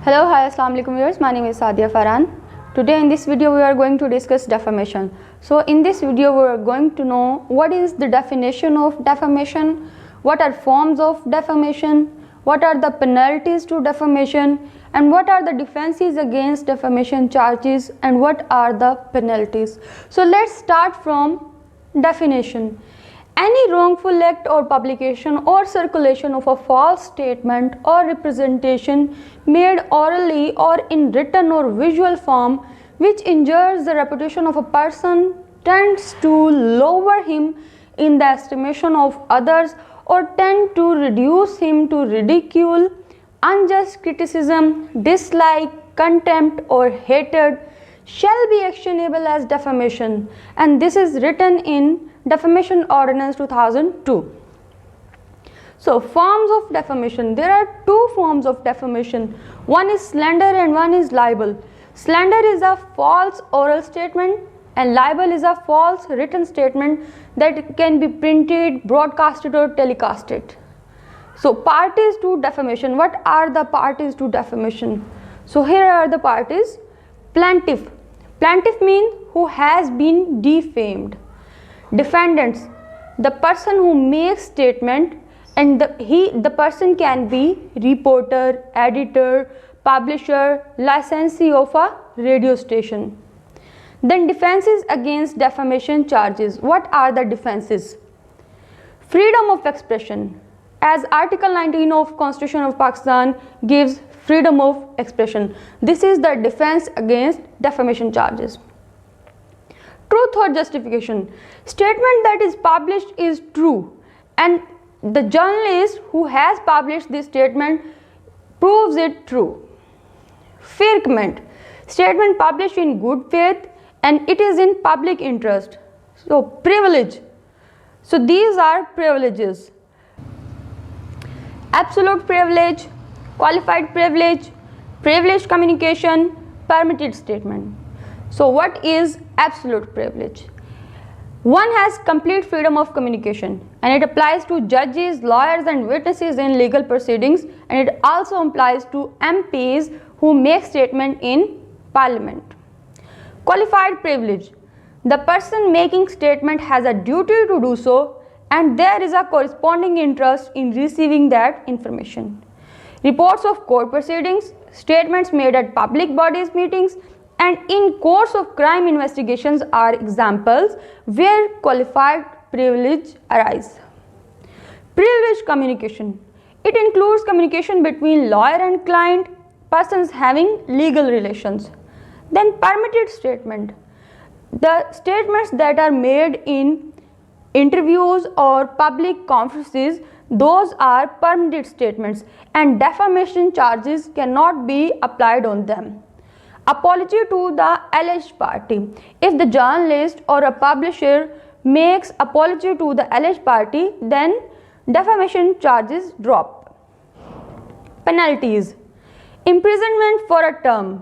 Hello, hi, assalamu alaikum viewers. My name is Sadia Farhan. Today in this video we are going to discuss defamation. So in this video we are going to know what is the definition of defamation, what are forms of defamation, what are the penalties to defamation, and what are the defenses against defamation charges, and what are the penalties. So let's start from definition. Any wrongful act or publication or circulation of a false statement or representation made orally or in written or visual form which injures the reputation of a person, tends to lower him in the estimation of others, or tend to reduce him to ridicule, unjust criticism, dislike, contempt, or hatred, shall be actionable as defamation, and this is written in Defamation Ordinance 2002. So forms of defamation. There are two forms of defamation. One is slander and one is libel. Slander is a false oral statement and libel is a false written statement that can be printed, broadcasted, or telecasted. So parties to defamation. What are the parties to defamation? So here are the parties. Plaintiff. Plaintiff means who has been defamed. Defendants, the person who makes statement, and the person can be reporter, editor, publisher, licensee of a radio station. Then defenses against defamation charges. What are the defenses? Freedom of expression. As Article 19 of Constitution of Pakistan gives freedom of expression. This is the defense against defamation charges. Truth or justification. Statement that is published is true and the journalist who has published this statement proves it true. Firmament. Statement published in good faith and it is in public interest. So privilege. So these are privileges. Absolute privilege, qualified privilege, privileged communication, permitted statement. So what is absolute privilege? One has complete freedom of communication and it applies to judges, lawyers and witnesses in legal proceedings, and it also applies to MPs who make statement in parliament. Qualified privilege. The person making statement has a duty to do so and there is a corresponding interest in receiving that information. Reports of court proceedings, statements made at public bodies meetings, and in course of crime investigations are examples where qualified privilege arise. Privileged communication. It includes communication between lawyer and client, persons having legal relations. Then permitted statement. The statements that are made in interviews or public conferences, those are permitted statements and defamation charges cannot be applied on them. Apology to the alleged party. If the journalist or a publisher makes apology to the alleged party, then defamation charges drop. Penalties. Imprisonment for a term.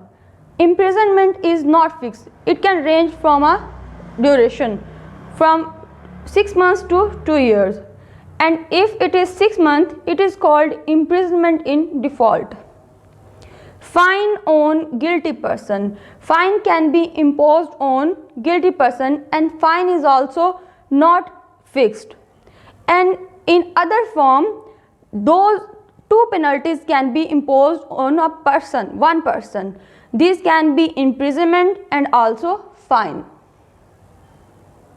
Imprisonment is not fixed. It can range from a duration from 6 months to 2 years. And if it is 6 months, it is called imprisonment in default. Fine on guilty person. Fine can be imposed on guilty person and fine is also not fixed. And in other form, those two penalties can be imposed on a person, one person. These can be imprisonment and also fine.